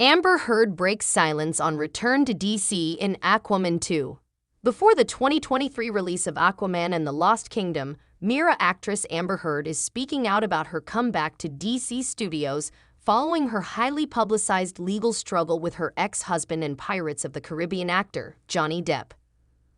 Amber Heard breaks silence on return to DC in Aquaman 2. Before the 2023 release of Aquaman and the Lost Kingdom, Mira actress Amber Heard is speaking out about her comeback to DC Studios following her highly publicized legal struggle with her ex-husband and Pirates of the Caribbean actor, Johnny Depp.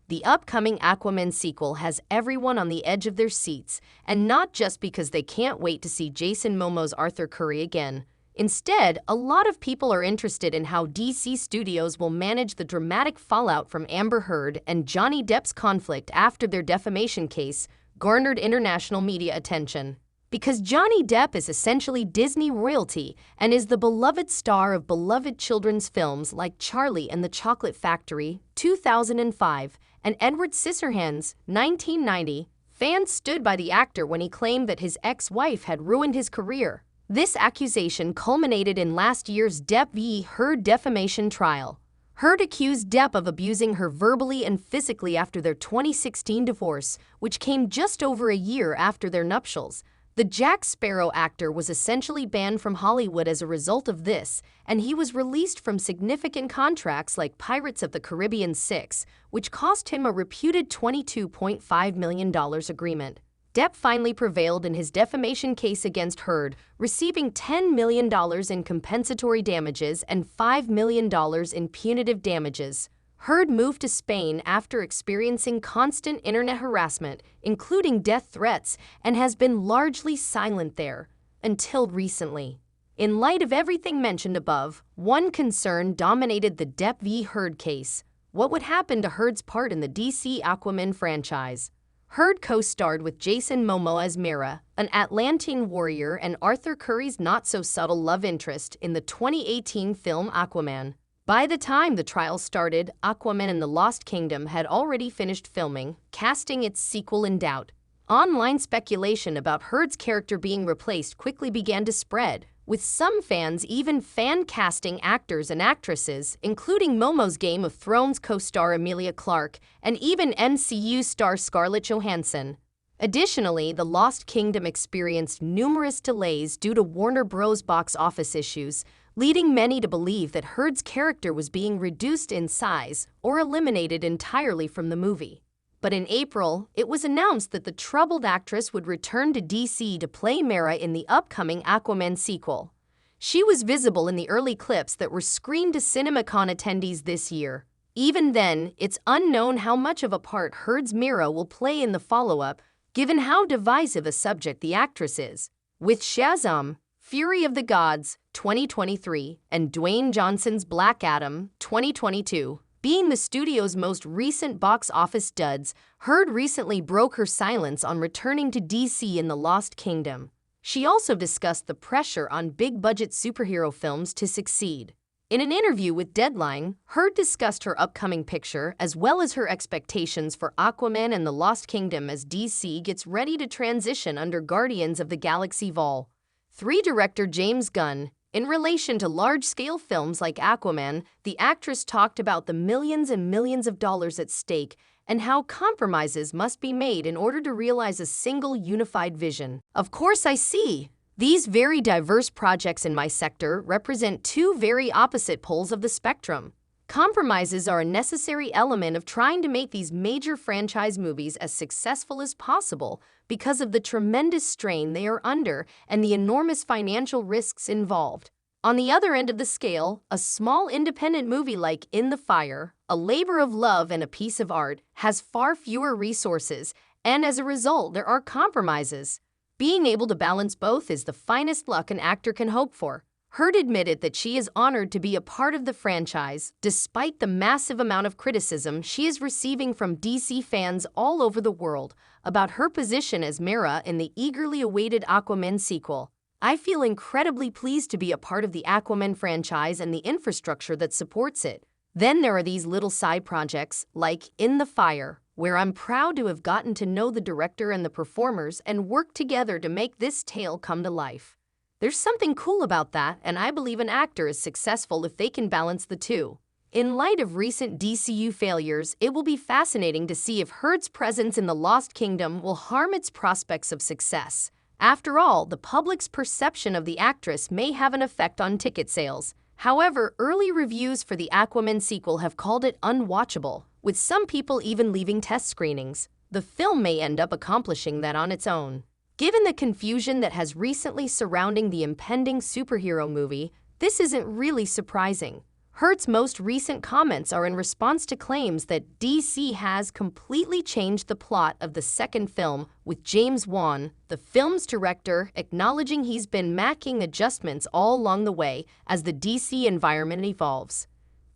The upcoming Aquaman sequel has everyone on the edge of their seats, and not just because they can't wait to see Jason Momoa's Arthur Curry again. Instead, a lot of people are interested in how DC Studios will manage the dramatic fallout from Amber Heard and Johnny Depp's conflict after their defamation case garnered international media attention. Because Johnny Depp is essentially Disney royalty and is the beloved star of beloved children's films like Charlie and the Chocolate Factory, 2005, and Edward Scissorhands, 1990, fans stood by the actor when he claimed that his ex-wife had ruined his career. This accusation culminated in last year's Depp v. Heard defamation trial. Heard accused Depp of abusing her verbally and physically after their 2016 divorce, which came just over a year after their nuptials. The Jack Sparrow actor was essentially banned from Hollywood as a result of this, and he was released from significant contracts like Pirates of the Caribbean 6, which cost him a reputed $22.5 million agreement. Depp finally prevailed in his defamation case against Heard, receiving $10 million in compensatory damages and $5 million in punitive damages. Heard moved to Spain after experiencing constant internet harassment, including death threats, and has been largely silent there, until recently. In light of everything mentioned above, one concern dominated the Depp v. Heard case. What would happen to Heard's part in the DC Aquaman franchise? Heard co-starred with Jason Momoa as Mira, an Atlantean warrior and Arthur Curry's not-so-subtle love interest in the 2018 film Aquaman. By the time the trial started, Aquaman and the Lost Kingdom had already finished filming, casting its sequel in doubt. Online speculation about Heard's character being replaced quickly began to spread, with some fans even fan-casting actors and actresses, including Momoa's Game of Thrones co-star Emilia Clarke and even MCU star Scarlett Johansson. Additionally, The Lost Kingdom experienced numerous delays due to Warner Bros. Box office issues, leading many to believe that Heard's character was being reduced in size or eliminated entirely from the movie. But in April, it was announced that the troubled actress would return to DC to play Mira in the upcoming Aquaman sequel. She was visible in the early clips that were screened to CinemaCon attendees this year. Even then, it's unknown how much of a part Heard's Mira will play in the follow-up, given how divisive a subject the actress is. With Shazam, Fury of the Gods, 2023, and Dwayne Johnson's Black Adam, 2022, being the studio's most recent box office duds, Heard recently broke her silence on returning to DC in the Lost Kingdom. She also discussed the pressure on big-budget superhero films to succeed. In an interview with Deadline, Heard discussed her upcoming picture as well as her expectations for Aquaman and the Lost Kingdom as DC gets ready to transition under Guardians of the Galaxy Vol. 3 director James Gunn. In relation to large-scale films like Aquaman, the actress talked about the millions and millions of dollars at stake and how compromises must be made in order to realize a single unified vision. Of course, I see. These very diverse projects in my sector represent two very opposite poles of the spectrum. Compromises are a necessary element of trying to make these major franchise movies as successful as possible because of the tremendous strain they are under and the enormous financial risks involved. On the other end of the scale, a small independent movie like In the Fire, a labor of love and a piece of art, has far fewer resources, and as a result, there are compromises. Being able to balance both is the finest luck an actor can hope for. Heard admitted that she is honored to be a part of the franchise, despite the massive amount of criticism she is receiving from DC fans all over the world about her position as Mira in the eagerly awaited Aquaman sequel. I feel incredibly pleased to be a part of the Aquaman franchise and the infrastructure that supports it. Then there are these little side projects, like In the Fire, where I'm proud to have gotten to know the director and the performers and work together to make this tale come to life. There's something cool about that, and I believe an actor is successful if they can balance the two. In light of recent DCU failures, it will be fascinating to see if Heard's presence in the Lost Kingdom will harm its prospects of success. After all, the public's perception of the actress may have an effect on ticket sales. However, early reviews for the Aquaman sequel have called it unwatchable, with some people even leaving test screenings. The film may end up accomplishing that on its own. Given the confusion that has recently surrounding the impending superhero movie, this isn't really surprising. Heard's most recent comments are in response to claims that DC has completely changed the plot of the second film, with James Wan, the film's director, acknowledging he's been making adjustments all along the way as the DC environment evolves.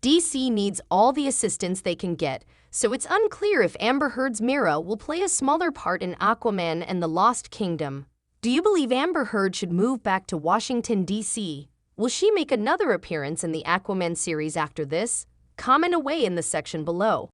DC needs all the assistance they can get, so it's unclear if Amber Heard's Mera will play a smaller part in Aquaman and the Lost Kingdom. Do you believe Amber Heard should move back to Washington, D.C.? Will she make another appearance in the Aquaman series after this? Comment away in the section below.